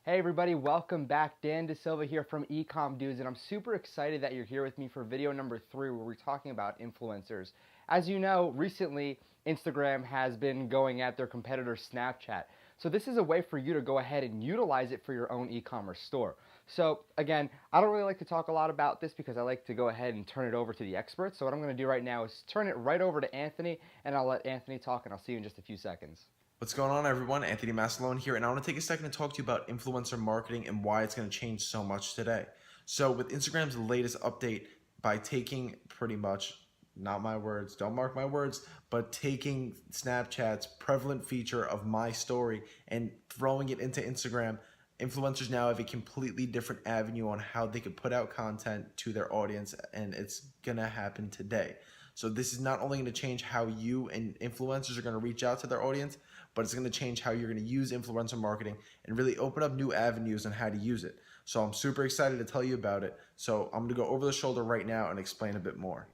Hey everybody, welcome back. Dan DeSilva here from eCom Dudes, and I'm super excited that you're here with me for video number 3 where we're talking about influencers. As you know, recently Instagram has been going at their competitor Snapchat. So this is a way for you to go ahead and utilize it for your own e-commerce store. So again, I don't really like to talk a lot about this because I like to go ahead and turn it over to the experts. So what I'm going to do right now is turn it right over to Anthony, and I'll let Anthony talk, and I'll see you in just a few seconds. What's going on, everyone? Anthony Masalone here, and I want to take a second to talk to you about influencer marketing and why it's going to change so much today. So with Instagram's latest update, by taking pretty much, not my words, don't mark my words, but taking Snapchat's prevalent feature of My Story and throwing it into Instagram, influencers now have a completely different avenue on how they could put out content to their audience, and it's going to happen today. So this is not only going to change how you and influencers are going to reach out to their audience, but it's going to change how you're going to use influencer marketing and really open up new avenues on how to use it. So I'm super excited to tell you about it. So I'm going to go over the shoulder right now and explain a bit more.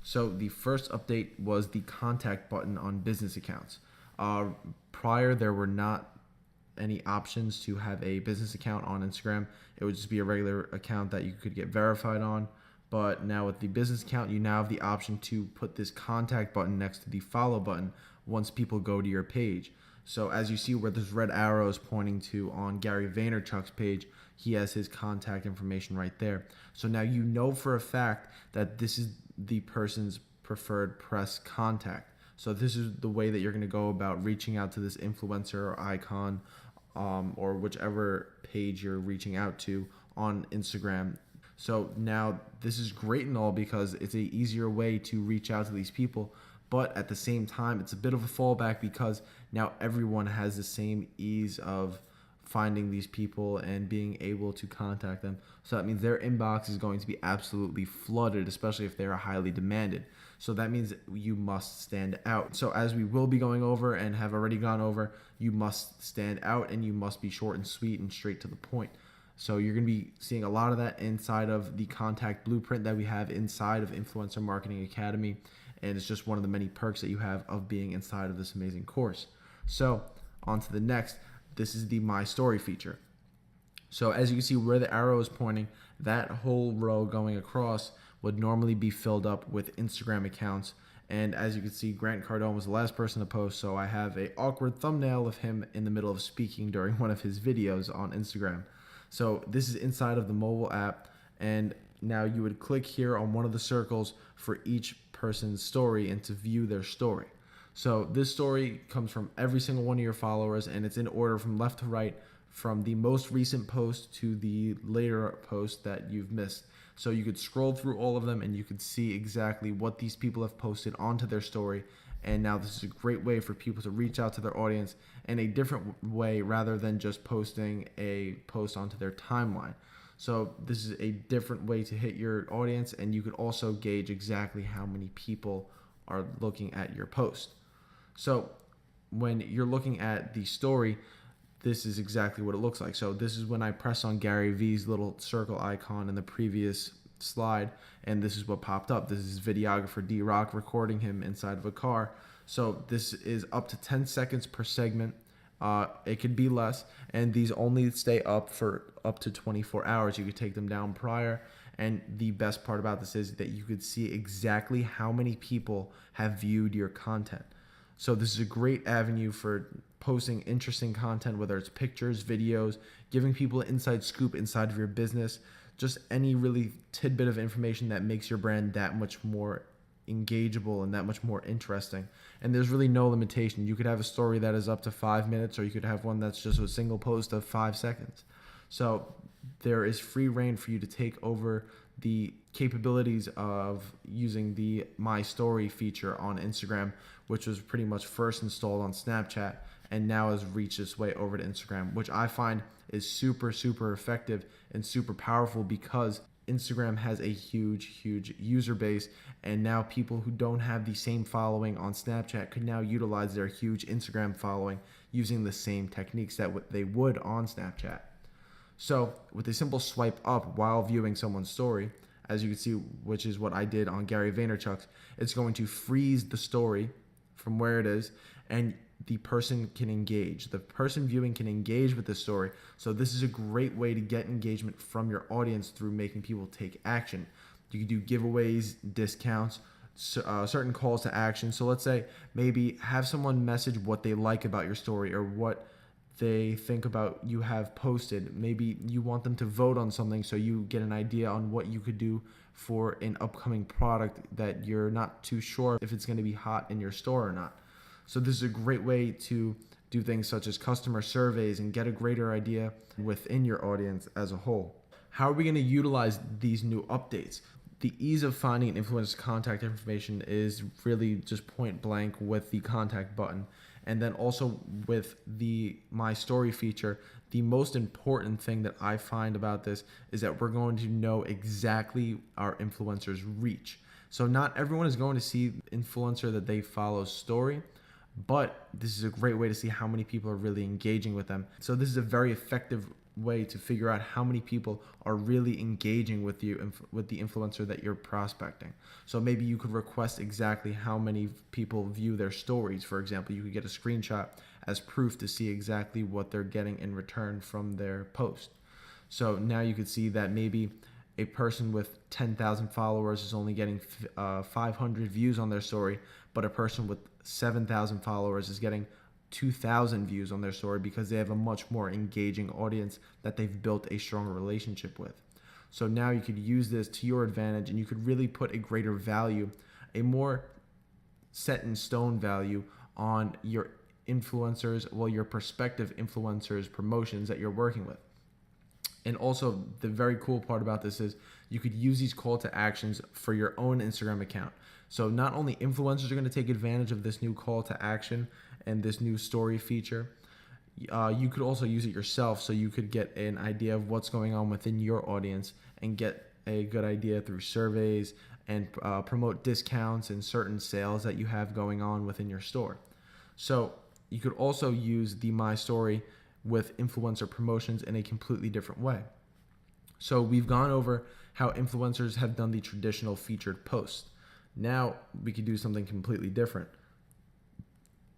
So the first update was the contact button on business accounts. Prior, there were not any options to have a business account on Instagram. It would just be a regular account that you could get verified on. But now with the business account, you now have the option to put this contact button next to the follow button once people go to your page. So as you see where there's red arrows pointing to on Gary Vaynerchuk's page, he has his contact information right there. So now you know for a fact that this is the person's preferred press contact. So this is the way that you're going to go about reaching out to this influencer or icon, or whichever page you're reaching out to on Instagram. So now this is great and all because it's an easier way to reach out to these people, but at the same time, it's a bit of a fallback because now everyone has the same ease of finding these people and being able to contact them. So that means their inbox is going to be absolutely flooded, especially if they are highly demanded. So that means you must stand out. So as we will be going over and have already gone over, you must stand out and you must be short and sweet and straight to the point. So you're going to be seeing a lot of that inside of the contact blueprint that we have inside of Influencer Marketing Academy. And it's just one of the many perks that you have of being inside of this amazing course. So on to the next. This is the My Story feature. So as you can see where the arrow is pointing, that whole row going across would normally be filled up with Instagram accounts. And as you can see, Grant Cardone was the last person to post. So I have an awkward thumbnail of him in the middle of speaking during one of his videos on Instagram. So this is inside of the mobile app, and now you would click here on one of the circles for each person's story and to view their story. So this story comes from every single one of your followers, and it's in order from left to right, from the most recent post to the later post that you've missed. So you could scroll through all of them and you could see exactly what these people have posted onto their story. And now this is a great way for people to reach out to their audience in a different way rather than just posting a post onto their timeline. So this is a different way to hit your audience, and you could also gauge exactly how many people are looking at your post. So when you're looking at the story, this is exactly what it looks like. So this is when I press on Gary V's little circle icon in the previous slide, and this is what popped up. This is videographer D-Rock recording him inside of a car. So this is up to 10 seconds per segment. It could be less, and these only stay up for up to 24 hours. You could take them down prior, and the best part about this is that you could see exactly how many people have viewed your content. So this is a great avenue for posting interesting content, whether it's pictures, videos, giving people an inside scoop inside of your business, just any really tidbit of information that makes your brand that much more engageable and that much more interesting. And there's really no limitation. You could have a story that is up to 5 minutes, or you could have one that's just a single post of 5 seconds. So there is free reign for you to take over the capabilities of using the My Story feature on Instagram, which was pretty much first installed on Snapchat and now has reached its way over to Instagram, which I find is super, super effective and super powerful because Instagram has a huge user base, and now people who don't have the same following on Snapchat could now utilize their huge Instagram following using the same techniques that they would on Snapchat. So with a simple swipe up while viewing someone's story, as you can see, which is what I did on Gary Vaynerchuk's, it's going to freeze the story from where it is, and the person can engage. The person viewing can engage with the story. So this is a great way to get engagement from your audience through making people take action. You can do giveaways, discounts, certain calls to action. So let's say maybe have someone message what they like about your story or what they think about you have posted. Maybe you want them to vote on something so you get an idea on what you could do for an upcoming product that you're not too sure if it's going to be hot in your store or not. So this is a great way to do things such as customer surveys and get a greater idea within your audience as a whole. How are we going to utilize these new updates? The ease of finding an influencer's contact information is really just point blank with the contact button. And then also with the My Story feature, the most important thing that I find about this is that we're going to know exactly our influencer's reach. So not everyone is going to see the influencer that they follow's story, but this is a great way to see how many people are really engaging with them. So this is a very effective way to figure out how many people are really engaging with you, with the influencer that you're prospecting. So maybe you could request exactly how many people view their stories. For example, you could get a screenshot as proof to see exactly what they're getting in return from their post. So now you could see that maybe a person with 10,000 followers is only getting 500 views on their story, but a person with 7,000 followers is getting 2,000 views on their story because they have a much more engaging audience that they've built a stronger relationship with. So now you could use this to your advantage and you could really put a greater value, a more set in stone value on your influencers, well, your prospective influencers' promotions that you're working with. And also the very cool part about this is you could use these call to actions for your own Instagram account. So not only influencers are going to take advantage of this new call to action and this new story feature, you could also use it yourself so you could get an idea of what's going on within your audience and get a good idea through surveys and promote discounts and certain sales that you have going on within your store. So you could also use the My Story with influencer promotions in a completely different way. So we've gone over how influencers have done the traditional featured post. Now we could do something completely different.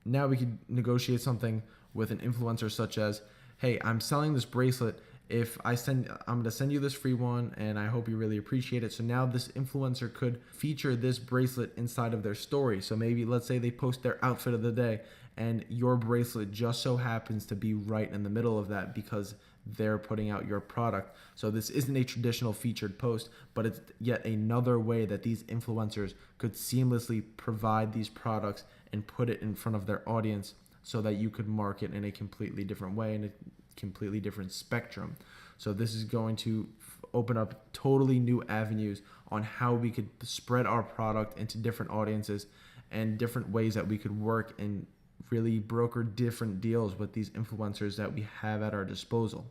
Now we could negotiate something with an influencer such as, hey, I'm selling this bracelet. I'm going to send you this free one and I hope you really appreciate it. So now this influencer could feature this bracelet inside of their story. So maybe let's say they post their outfit of the day and your bracelet just so happens to be right in the middle of that because they're putting out your product. So this isn't a traditional featured post, but it's yet another way that these influencers could seamlessly provide these products and put it in front of their audience so that you could market in a completely different way, in a completely different spectrum. So this is going to open up totally new avenues on how we could spread our product into different audiences and different ways that we could work and really broker different deals with these influencers that we have at our disposal.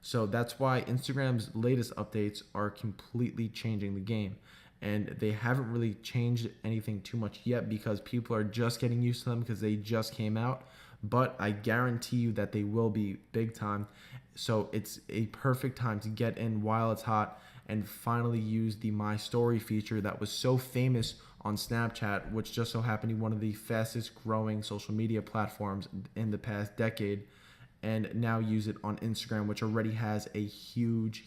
So that's why Instagram's latest updates are completely changing the game. And they haven't really changed anything too much yet because people are just getting used to them because they just came out. But I guarantee you that they will be big time. So it's a perfect time to get in while it's hot and finally use the My Story feature that was so famous on Snapchat, which just so happened to be one of the fastest growing social media platforms in the past decade, and now use it on Instagram, which already has a huge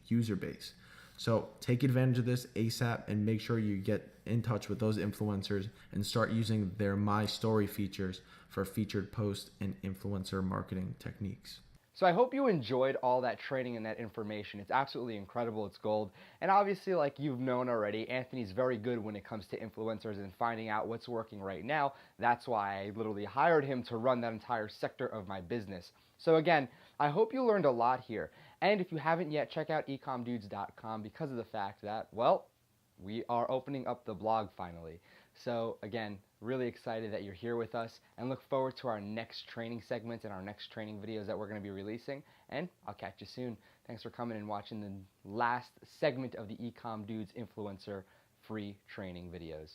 user base. So take advantage of this ASAP and make sure you get in touch with those influencers and start using their My Story features for featured post and influencer marketing techniques. So I hope you enjoyed all that training and that information. It's absolutely incredible. It's gold. And obviously, like you've known already, Anthony's very good when it comes to influencers and finding out what's working right now. That's why I literally hired him to run that entire sector of my business. So again, I hope you learned a lot here. And if you haven't yet, check out ecomdudes.com because of the fact that, well, we are opening up the blog finally. So again, really excited that you're here with us and look forward to our next training segments and our next training videos that we're going to be releasing. And I'll catch you soon. Thanks for coming and watching the last segment of the eCom Dudes Influencer free training videos.